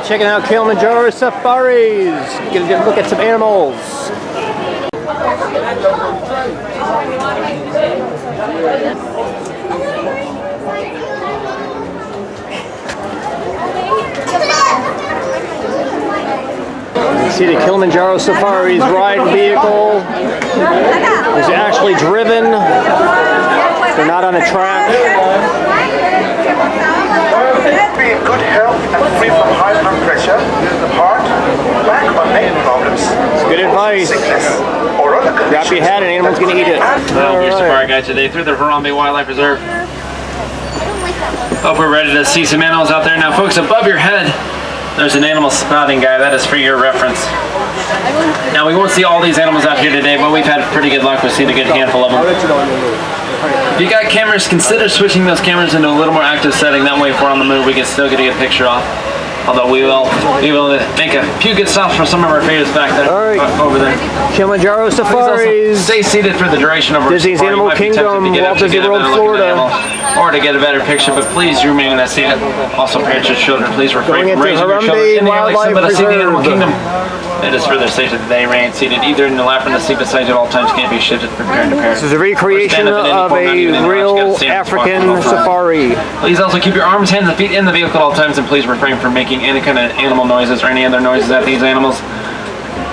checking out Kilimanjaro safaris. Get a good look at some animals. You see the Kilimanjaro safaris ride vehicle is actually driven. They're not on a track. Be in good health and free from high blood pressure, heart, back or neck problems, It's good advice. sickness, or other conditions. Drop your hat and animal's gonna eat it. Well, your safari guide today through the Harambe Wildlife Reserve. Hope we're ready to see some animals out there. Now folks, above your head, there's an animal spotting guy. That is for your reference. Now we won't see all these animals out here today, but we've had pretty good luck with seeing a good handful of them. If you got cameras, consider switching those cameras into a little more active setting. That way if we're on the move, we can still get a good picture off. Although we will be able to make a few good stops for some of our favorites back there, over there. Kilimanjaro safaris. Stay seated for the duration of our Disney's safari. You Animal might be tempted Kingdom, to get up Walt to Disney get a World, better look at the Florida. animal, or to get a better picture, but please remain in that seat. Also, parents and children, please refrain Going from into raising your children Harambe in the airlift Wildlife symbol to see the Animal Reserve. Kingdom. It is further stated that they remain seated either in the lap or in the seat beside you at all times, can't be shifted from parent to parent. This is a recreation of a real African safari. Please also keep your arms, hands, and feet in the vehicle at all times, and please refrain from making any kind of animal noises or any other noises at these animals.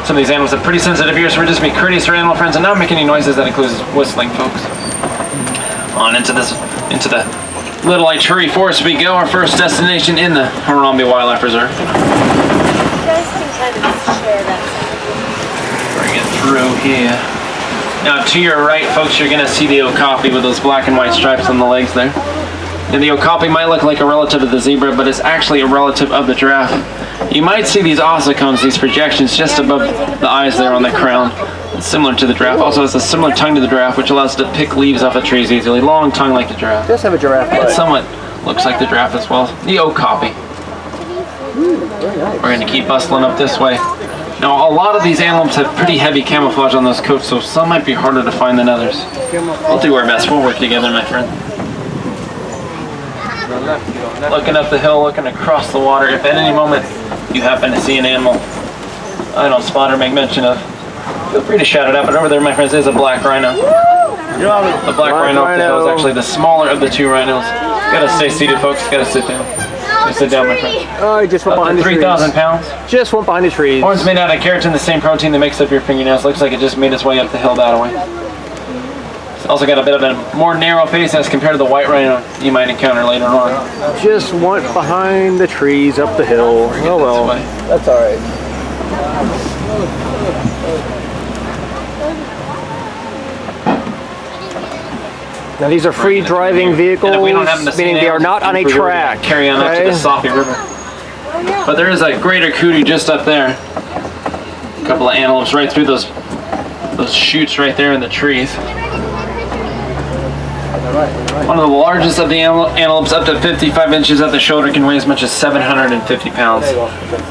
Some of these animals have pretty sensitive ears, so we're just be courteous to our animal friends and not make any noises. That includes whistling, folks. On into the Little Ituri Forest we go, our first destination in the Harambe Wildlife Reserve. Bring it through here. Now to your right, folks, you're gonna see the okapi with those black and white stripes on the legs there. And the okapi might look like a relative of the zebra, but it's actually a relative of the giraffe. You might see these ossicones, these projections just above the eyes there on the crown. It's similar to the giraffe. Also has a similar tongue to the giraffe, which allows it to pick leaves off of trees easily. Long tongue like the giraffe. Does have a giraffe It butt. somewhat looks like the giraffe as well. The okapi. We're going to keep bustling up this way. Now, a lot of these animals have pretty heavy camouflage on those coats, so some might be harder to find than others. We'll do our best. We'll work together, my friend. Looking up the hill, looking across the water. If at any moment you happen to see an animal I don't spot or make mention of, feel free to shout it out. But over there, my friends, is a black rhino. The black rhino up the hill is actually the smaller of the two rhinos. Gotta stay seated, folks. Gotta sit down. Just sit down, my friend. Oh, he just went behind the trees. 3,000 pounds. Just went behind the trees. Horns made out of keratin, the same protein that makes up your fingernails. Looks like it just made its way up the hill that way. It's also got a bit of a more narrow face as compared to the white rhino you might encounter later on. Just went behind the trees up the hill. Oh well. That's alright. Now these are free driving vehicles, meaning they are not on a track. Carry on up to the Safi River. But there is a greater kudu just up there. A couple of antelopes right through those chutes right there in the trees. One of the largest of the antelopes, up to 55 inches at the shoulder, can weigh as much as 750 pounds.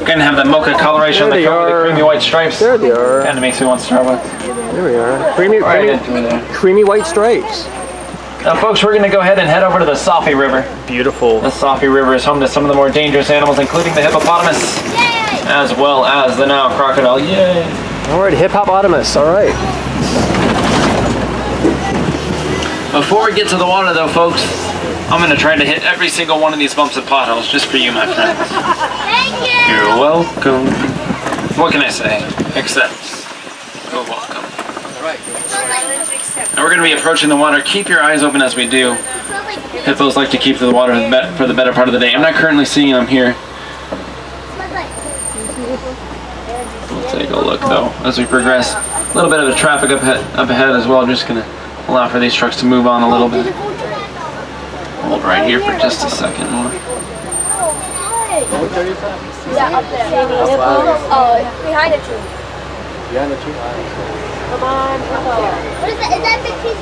Going to have the mocha coloration on the coat with the creamy white stripes. There they are. Kind of makes me want Starbucks. There we are. Creamy white stripes. Now folks, we're going to go ahead and head over to the Safi River. Beautiful. The Safi River is home to some of the more dangerous animals, including the hippopotamus, as well as the Nile crocodile. Yay! Alright, hippopotamus. Alright. Before we get to the water though, folks, I'm going to try to hit every single one of these bumps and potholes just for you, my friends. Thank you! You're welcome. What can I say? Except, you're welcome. Now we're going to be approaching the water. Keep your eyes open as we do. Hippos like to keep to the water for the better part of the day. I'm not currently seeing them here. We'll take a look though as we progress. A little bit of the traffic up ahead as well. I'm just going to allow for these trucks to move on a little bit. Hold right here for just a second more. Yeah, up there. Oh, behind the tree. Behind the tree? Come on, come on. What is that? Is that big piece?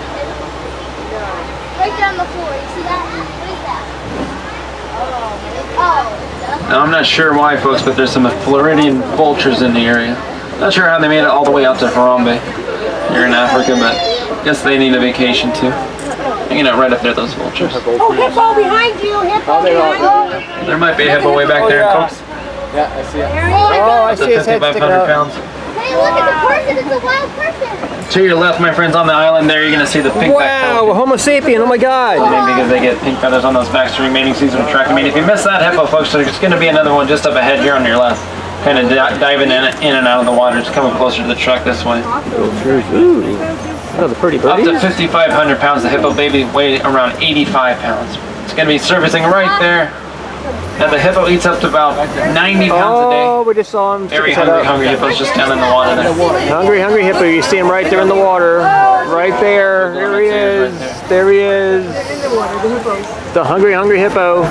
Right down the floor. You see that? What is that? Oh. Now I'm not sure why, folks, but there's some Floridian vultures in the area. Not sure how they made it all the way out to Harambe here in Africa, but I guess they need a vacation too. Hanging out right up there, those vultures. Oh, hippo behind you! Hippo behind you! There might be a hippo way back there, folks. Yeah, I see it. Oh, I see his head sticking 5,500 out. pounds. Hey, look, it's a person. It's a wild person. To your left, my friends, on the island there, you're going to see the pink back Wow, Homo sapien, oh my god. because they get pink feathers on those backs during mating season of track. I mean, if you miss that hippo, folks, there's going to be another one just up ahead here on your left. Kind of diving in and out of the water, just coming closer to the truck this way. Ooh, another pretty Up birdie. to 5,500 pounds. The hippo baby weighs around 85 pounds. It's going to be surfacing right there. Now the hippo eats up to about 90 pounds a day. Oh, we just saw him. Very stick his head hungry up. hippo's just down in the water there. Hungry hippo. You see him right there in the water. Right there. There he is. There he is. The hungry hippo.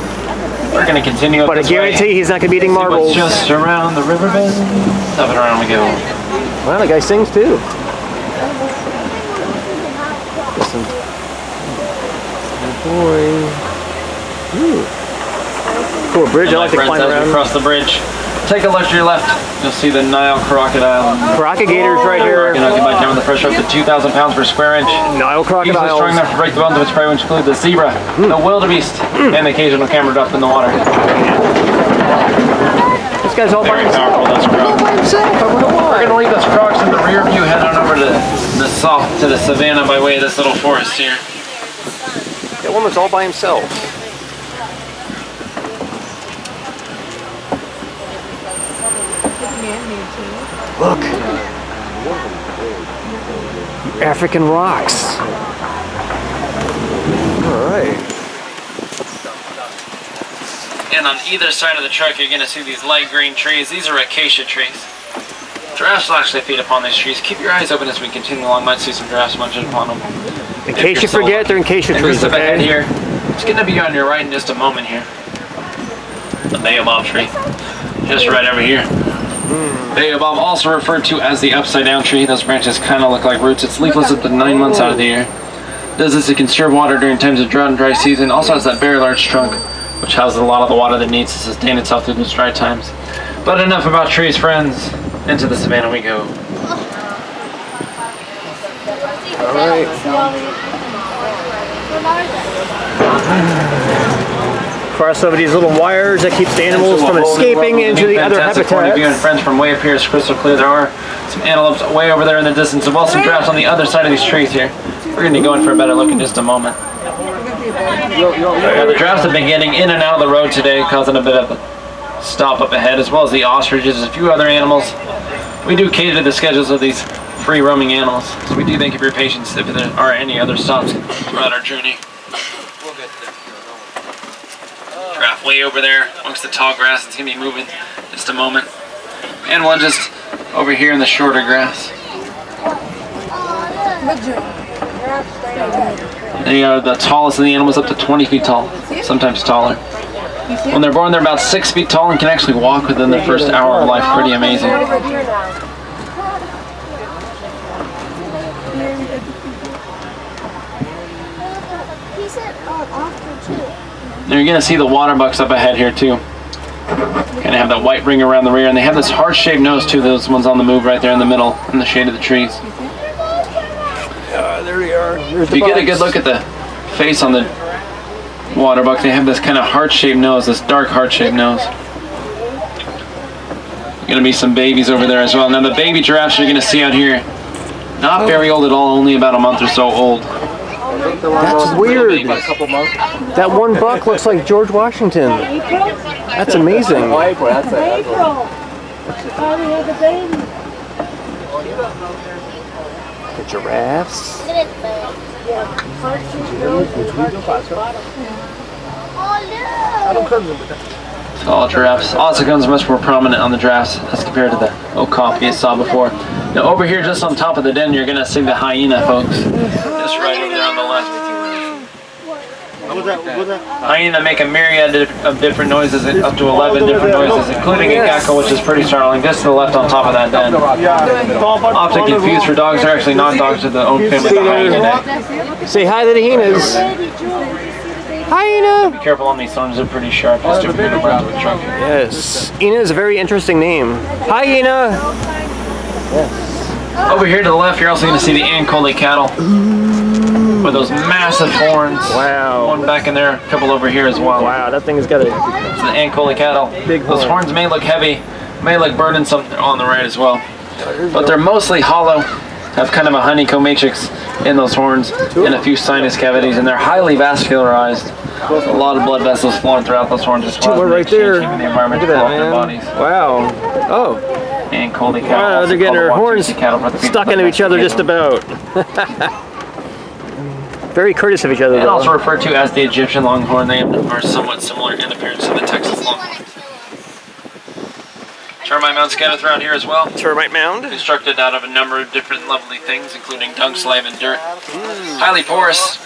We're going to continue up But I this way. guarantee he's not going to be eating See what's marbles. just around the river bend. Up and around we go. Well, the guy sings too. Listen. Oh boy. Ooh. Cool bridge. I like to climb As we around. cross the bridge, take a look to your left. You'll see the Nile crocodile. Crocodigators right here. You know, can buy down with the pressure up to 2,000 pounds per square inch. Nile Easily strong crocodiles. enough to break the bones of its prey, which include the zebra, the wildebeest, and the occasional camera drop in the water. This guy's all by Very powerful, himself. those crocs. By himself. I wonder We're why. gonna leave those crocs in the rear view, head on over to the savannah by way of this little forest here. That woman's all by himself. Look. African rocks. All right. And on either side of the truck, you're gonna see these light green trees. These are acacia trees. Giraffes will actually feed upon these trees. Keep your eyes open as we continue along. Might see some giraffes munching upon them. In case you forget, they're in acacia trees, Just up ahead okay? here. It's gonna be on your right in just a moment here. The baobab tree. Just right over here. Baobab, also referred to as the upside down tree. Those branches kind of look like roots. It's leafless up to 9 months out of the year. Does this to conserve water during times of drought and dry season. Also has that very large trunk, which houses a lot of the water that it needs to sustain itself through those dry times. But enough about trees, friends. Into the savannah we go. All right. Cross over these little wires that keeps the animals from escaping into the other Fantastic point of view, and habitats. friends, from way up here is crystal clear. There are some antelopes way over there in the distance, as well as some giraffes on the other side of these trees here. We're going to go in for a better look in just a moment. The giraffes have been getting in and out of the road today, causing a bit of a stop up ahead, as well as the ostriches and a few other animals. We do cater to the schedules of these free roaming animals, so we do thank you for your patience if there are any other stops throughout our journey. Giraffe way over there amongst the tall grass. It's going to be moving in just a moment. And one just over here in the shorter grass. They are the tallest of the animals, up to 20 feet tall, sometimes taller. When they're born, they're about 6 feet tall and can actually walk within their first hour of life. Pretty amazing. He said after too. And you're going to see the water bucks up ahead here too. Kind of have that white ring around the rear, and they have this heart-shaped nose too. Those ones on the move right there in the middle, in the shade of the trees. There we are. There's If you get a good look at the face on the water buck, they have this kind of heart-shaped nose, this dark heart-shaped nose. Going to be some babies over there as well. Now the baby giraffes you're going to see out here, not very old at all, only about a month or so old. That's weird. That one buck looks like George Washington. That's amazing. The giraffes. Look at it. Oh no! Tall giraffes. Ossicones much more prominent on the giraffes as compared to the okapi you saw before. Now over here, just on top of the den, you're going to see the hyena, folks. Just right over there on the left. Hyena make a myriad of different noises, up to 11 different noises, including a gecko, which is pretty startling, just to the left on top of that den. Often confused for dogs, they're actually not dogs of the own family, the hyena. Say hi to the hyenas. Hyena. Be careful on these thorns, they're pretty sharp, just to forget about the truck. Yes. Ina is a very interesting name. Hyena. Over here to the left, you're also going to see the Ankole cattle. with those massive horns. Wow. One back in there, a couple over here as well. Wow, that thing has got a It's an Ankole cattle. big horn. Those horns may look heavy, may look burdensome on the right as well. But they're mostly hollow, have kind of a honeycomb matrix in those horns and a few sinus cavities, and they're highly vascularized. A lot of blood vessels flowing throughout those horns, which Two more right there. changing the environment Look to at cool that, off their man. bodies. Wow. Oh. Ankole cattle. Wow, also they're getting called their the horns Watusi cattle for the people stuck that into each other just domesticate about. Very courteous of each other, them. And though. also referred to as the Egyptian longhorn. They are somewhat similar in appearance to the Texas longhorn. Termite mounds scattered throughout here as well. Termite mound. Constructed out of a number of different lovely things, including dung, slime, and dirt. Highly porous.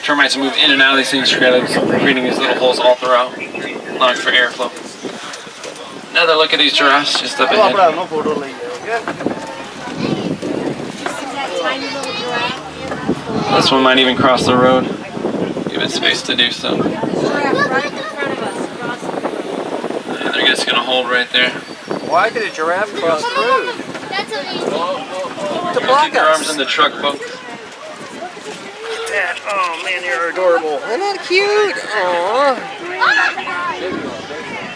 Termites move in and out of these things, creating these little holes all throughout, allowing for airflow. Another look at these giraffes just up ahead. This one might even cross the road. Give it space to do so. And they're just gonna hold right there. Why did a giraffe cross the road? That's amazing. To Keep your arms in the truck, folks. Dad, oh man, you're adorable. Isn't that cute? Aww.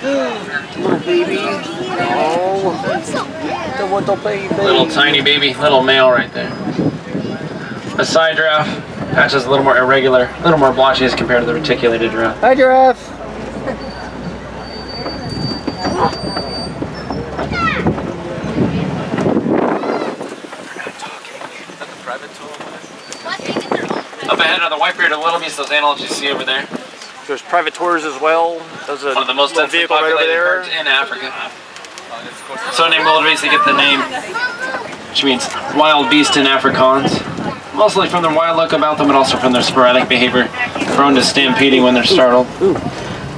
Little baby. Oh. The little baby. Little tiny baby, little male right there. A side giraffe. Patch is a little more irregular, a little more blotchy as compared to the reticulated giraffe. Hi, giraffe. Up ahead are the white-bearded wildebeest, those antelopes you see over there. There's private tours as well. There's a One of the most little densely vehicle right over populated there. herds in Africa. So named wildebeest, they get the name, which means wild beast in Afrikaans. Mostly from their wild look about them, but also from their sporadic behavior, prone to stampeding when they're startled.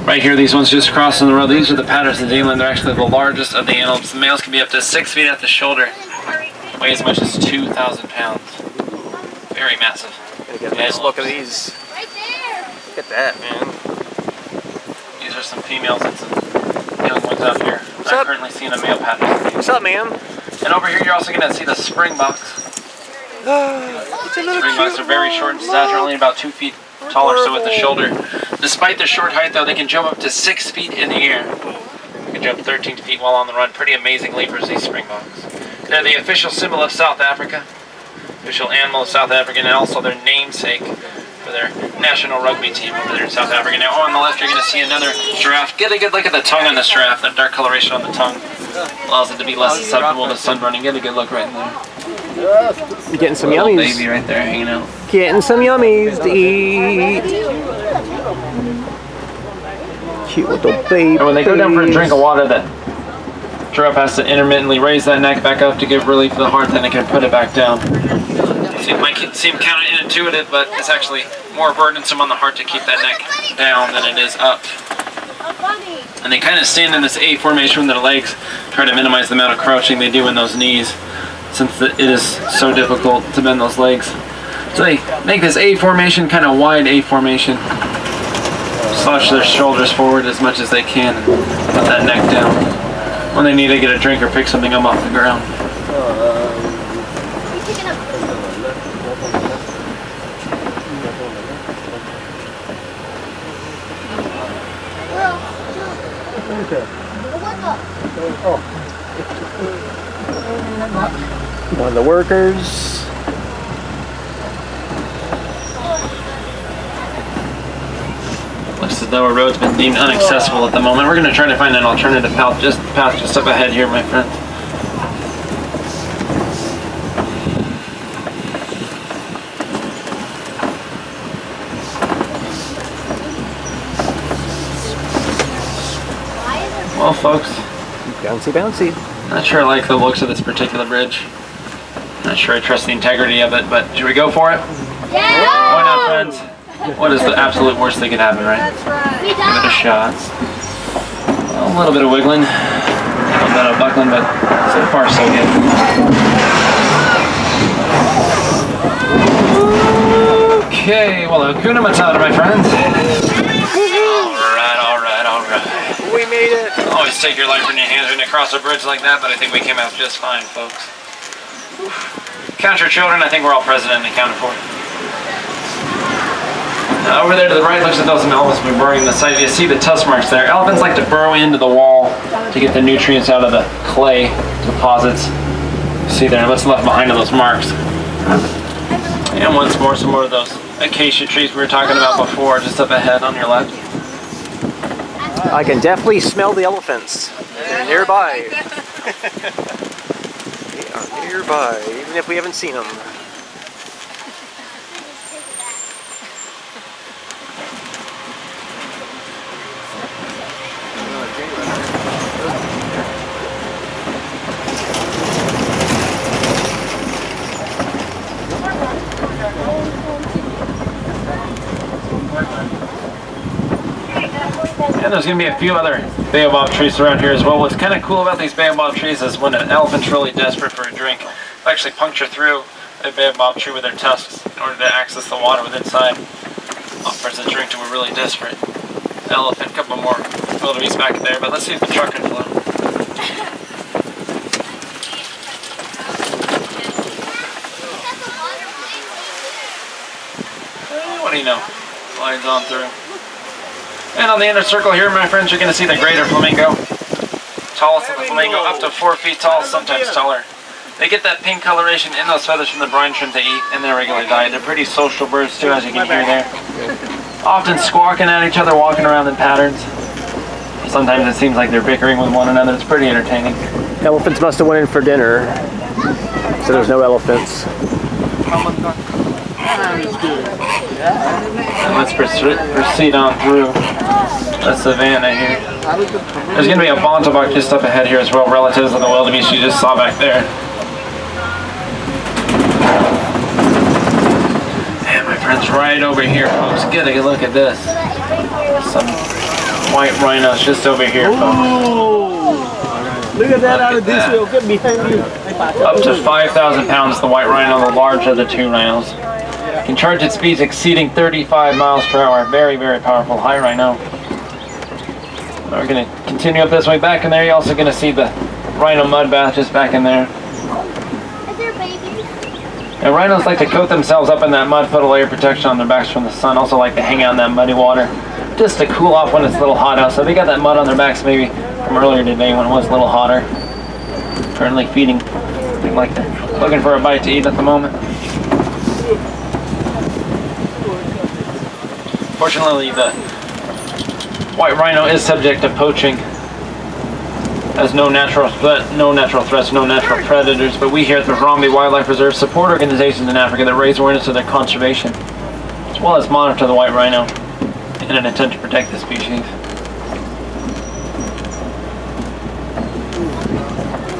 Right here, these ones just crossing the road. These are the Patterson Zealand. They're actually the largest of the antelopes. The males can be up to 6 feet at the shoulder, weigh as much as 2,000 pounds. Very massive. Get a nice look at these. Right there. Look at that, man. These are some females and some young ones out here. What's I'm up? currently seeing a male Patterson. What's up, ma'am? And over here, you're also going to see the springboks. It's a little Springboks are very short in stature, only about 2 feet taller, so at the shoulder. Despite their short height, though, they can jump up to 6 feet in the air. They can jump 13 feet while on the run. Pretty amazing leapers, these springboks. They're the official symbol of South Africa, official animal of South Africa, and also their namesake for their national rugby team over there in South Africa. Now, on the left, you're going to see another giraffe. Get a good look at the tongue on this giraffe. That dark coloration on the tongue allows it to be less susceptible to sunburning. Get a good look right in there. You're getting some Little yummies. baby right there hanging out. Getting some yummies to eat. Cute little baby. And when they go down for a drink of water, that giraffe has to intermittently raise that neck back up to give relief to the heart, then it can put it back down. So it might seem counterintuitive, but it's actually more burdensome on the heart to keep that neck down than it is up. And they kind of stand in this A formation with their legs, try to minimize the amount of crouching they do in those knees, since it is so difficult to bend those legs. So they make this A formation, kind of wide A formation, slouch their shoulders forward as much as they can, and put that neck down. When they need to get a drink or pick something up off the ground. One of the workers. Looks as though a road's been deemed inaccessible at the moment. We're going to try to find an alternative path just up ahead here, my friends. Well, folks, Bouncy, bouncy. not sure I like the looks of this particular bridge. Not sure I trust the integrity of it, but should we go for it? Yeah. Why not, friends? What is the absolute worst that could happen, right? We Give it a died. shot. A little bit of wiggling, a little bit of buckling, but so far so good. Okay, well, Hakuna Matata, my friends. Alright. We made it. Always take your life in your hands when you cross a bridge like that, but I think we came out just fine, folks. Count your children, I think we're all present and accounted for. Over there to the right looks like those elephants have been burrowing the site. You see the tusk marks there. Elephants like to burrow into the wall to get the nutrients out of the clay deposits. See there, what's left behind of those marks. And once more, some more of those acacia trees we were talking about before, just up ahead on your left. I can definitely smell the elephants. They're nearby. They are nearby, even if we haven't seen them. And there's going to be a few other baobab trees around here as well. What's kind of cool about these baobab trees is when an elephant's really desperate for a drink, they'll actually puncture through a baobab tree with their tusks in order to access the water within inside. Offers a drink to a really desperate elephant. A couple more wildebeest back there, but let's see if the truck can flow. What do you know? Slides on through. And on the inner circle here, my friends, you're going to see the greater flamingo. Tallest of the flamingo, up to 4 feet tall, sometimes taller. They get that pink coloration in those feathers from the brine shrimp they eat in their regular diet. They're pretty social birds too, as you can hear there. Often squawking at each other, walking around in patterns. Sometimes it seems like they're bickering with one another. It's pretty entertaining. Elephants must have went in for dinner, so there's no elephants. And let's proceed on through the savanna here. There's going to be a bontebok just up ahead here as well, relatives of the wildebeest you just saw back there. And my friends, right over here, folks, get a look at this. Some white rhinos just over here, folks. Look at that out of this way. Get behind you. Up to 5,000 pounds, the white rhino, the larger of the two rhinos. Can charge at speeds exceeding 35 miles per hour. Very, very powerful high rhino. We're going to continue up this way. Back in there, you're also going to see the rhino mud bath just back in there. Is there babies? And rhinos like to coat themselves up in that mud, put a layer of protection on their backs from the sun. Also like to hang out in that muddy water just to cool off when it's a little hot out. So they got that mud on their backs maybe from earlier today when it was a little hotter. Currently feeding. Like they're looking for a bite to eat at the moment. Fortunately, the white rhino is subject to poaching. Has no natural threats, no natural predators, but we here at the Harambe Wildlife Reserve support organizations in Africa that raise awareness of their conservation, as well as monitor the white rhino in an attempt to protect the species.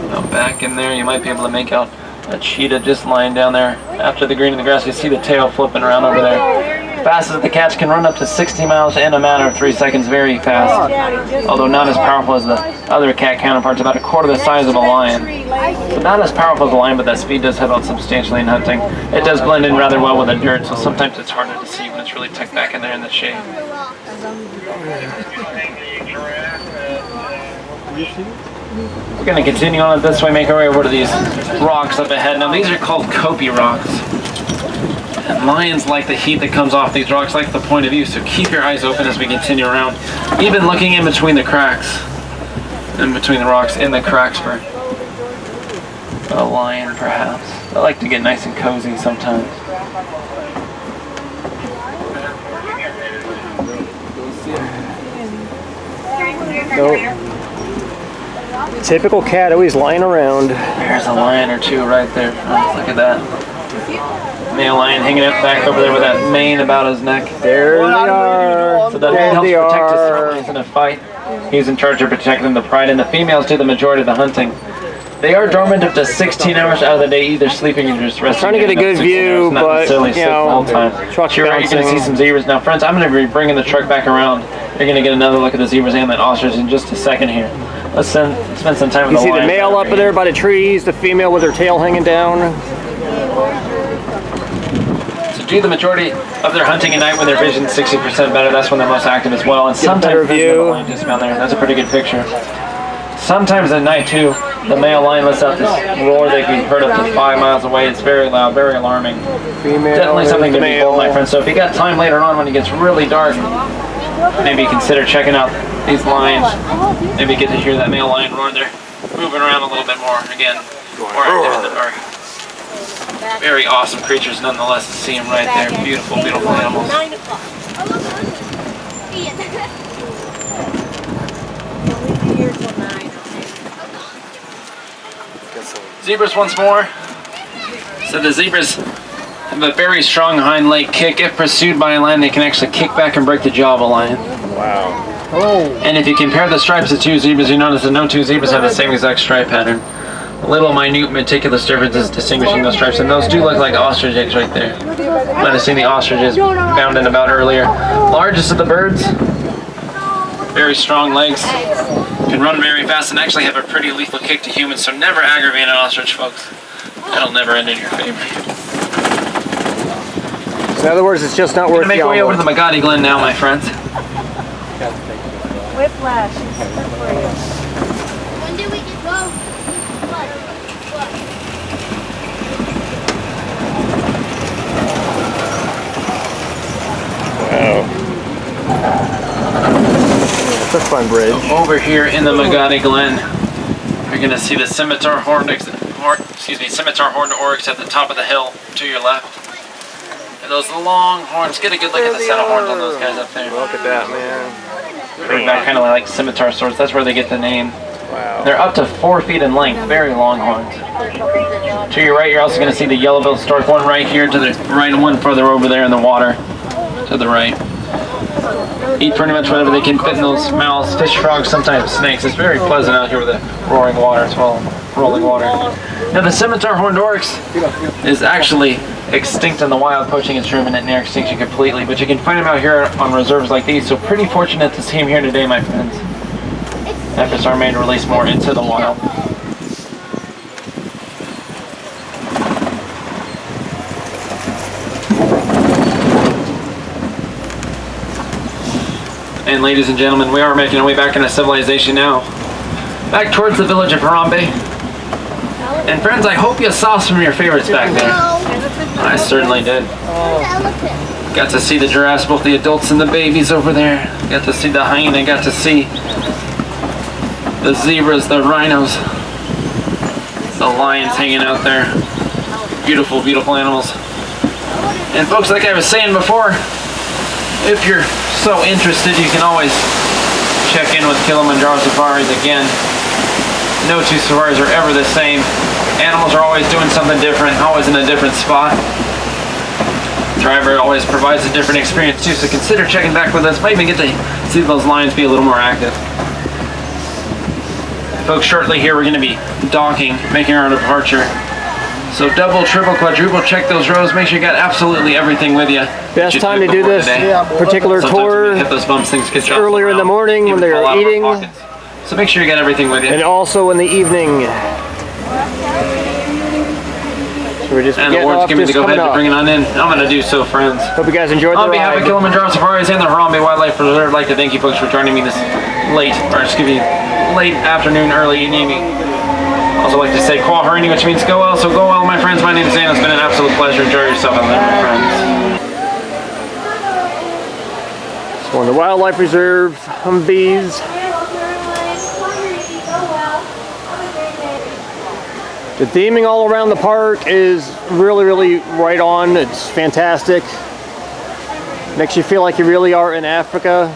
Now back in there, you might be able to make out a cheetah just lying down there. After the green in the grass, you see the tail flipping around over there. Fastest the cats can run up to 60 miles in a matter of 3 seconds, very fast. Although not as powerful as the other cat counterparts, about a quarter the size of a lion. So not as powerful as a lion, but that speed does help out substantially in hunting. It does blend in rather well with the dirt, so sometimes it's harder to see when it's really tucked back in there in the shade. We're going to continue on this way, make our way over to these rocks up ahead. Now these are called Kopi rocks. And lions like the heat that comes off these rocks, like the point of view, so keep your eyes open as we continue around. Even looking in between the cracks, in between the rocks, in the cracks for a lion perhaps. I like to get nice and cozy sometimes. Nope. Typical cat, always lying around. There's a lion or two right there. Look at that. Male lion hanging out back over there with that mane about his neck. There they are. So that helps protect his families in a fight. He's in charge of protecting the pride, and the females do the majority of the hunting. They are dormant up to 16 hours out of the day, either sleeping or just resting. Trying to get a good view, but you know, truck's you're going to see some zebras. Now, friends, I'm going to be bringing the truck back around. You're going to get another look at the zebras and that ostrich in just a second here. Let's spend some time with the lion. You see the male up there by the trees, the female with her tail hanging down. Do the majority of their hunting at night when their vision's 60% better. That's when they're most active as well. And sometimes view. just down there. That's a pretty good picture. Sometimes at night too, The male lion lets out this roar that can be heard up to 5 miles away. It's very loud, very alarming. Female. Definitely something to male. behold, my friends. So if you got time later on when it gets really dark, maybe consider checking out these lions. Maybe get to hear that male lion roar. They're moving around a little bit more. Again, more active in the dark. Very awesome creatures nonetheless to see them right there. Beautiful, beautiful animals. 9 o'clock. Ian. Zebras once more. So the zebras have a very strong hind leg kick. If pursued by a lion, they can actually kick back and break the jaw of a lion. Wow. Oh. And if you compare the stripes of two zebras, you notice that no two zebras have the same exact stripe pattern. Little minute meticulous differences distinguishing those stripes, and those do look like ostrich eggs right there. Might have seen the ostriches bound in about earlier. Largest of the birds, very strong legs, can run very fast and actually have a pretty lethal kick to humans, so never aggravate an ostrich, folks. That'll never end in your favor. So in other words, it's just not worth We're gonna make our way over to the Magadi Glen now, my friends. Whiplash. When did we get go? It's a fun bridge. Over here in the Magadi Glen, you're gonna see the scimitar horned oryx at the top of the hill to your left. And those long horns. Get a good look at the set of horns on those guys up there. Look at that, man. They're kind of like scimitar swords. That's where they get the name. Wow. They're up to 4 feet in length. Very long horns. To your right, you're also going to see the yellow-billed stork. One right here to the right, and one further over there in the water to the right. Eat pretty much whatever they can fit in those mouths. Fish, frogs, sometimes snakes. It's very pleasant out here with the roaring water as well, rolling water. Now the scimitar horned oryx is actually extinct in the wild, poaching is driven at near extinction completely, but you can find them out here on reserves like these, so pretty fortunate to see him here today, my friends. Efforts are made to release more into the wild. And ladies and gentlemen, we are making our way back into civilization now. Back towards the village of Harambe. And friends, I hope you saw some of your favorites back there. I certainly did. Got to see the giraffes, both the adults and the babies over there. Got to see the hyena, got to see the zebras, the rhinos, the lions hanging out there. Beautiful, beautiful animals. And folks, like I was saying before, if you're so interested, you can always check in with Kilimanjaro Safaris again. No two safaris are ever the same. Animals are always doing something different, always in a different spot. Driver always provides a different experience too, so consider checking back with us. Might even get to see those lions be a little more active. Folks, shortly here we're going to be docking, making our departure. So double, triple, quadruple, check those rows. Make sure you got absolutely everything with you. Best time to do this particular tour hit those bumps, things get earlier in the morning when they're eating. So make sure you got everything with you. And also in the evening. So we're just and the Lord's giving me to go ahead and bring it on in. I'm going to do so, friends. Hope you guys enjoyed the ride. On behalf of Kilimanjaro Safaris and the Harambe Wildlife Preserve, I'd like to thank you folks for joining me this late afternoon, early evening. Also like to say Kwaharini, which means go well, so go well, my friends. My name is Dan. It's been an absolute pleasure. Enjoy yourself out there, my friends. So in the Wildlife Reserve, Humvees. The theming all around the park is really right on. It's fantastic. Makes you feel like you really are in Africa.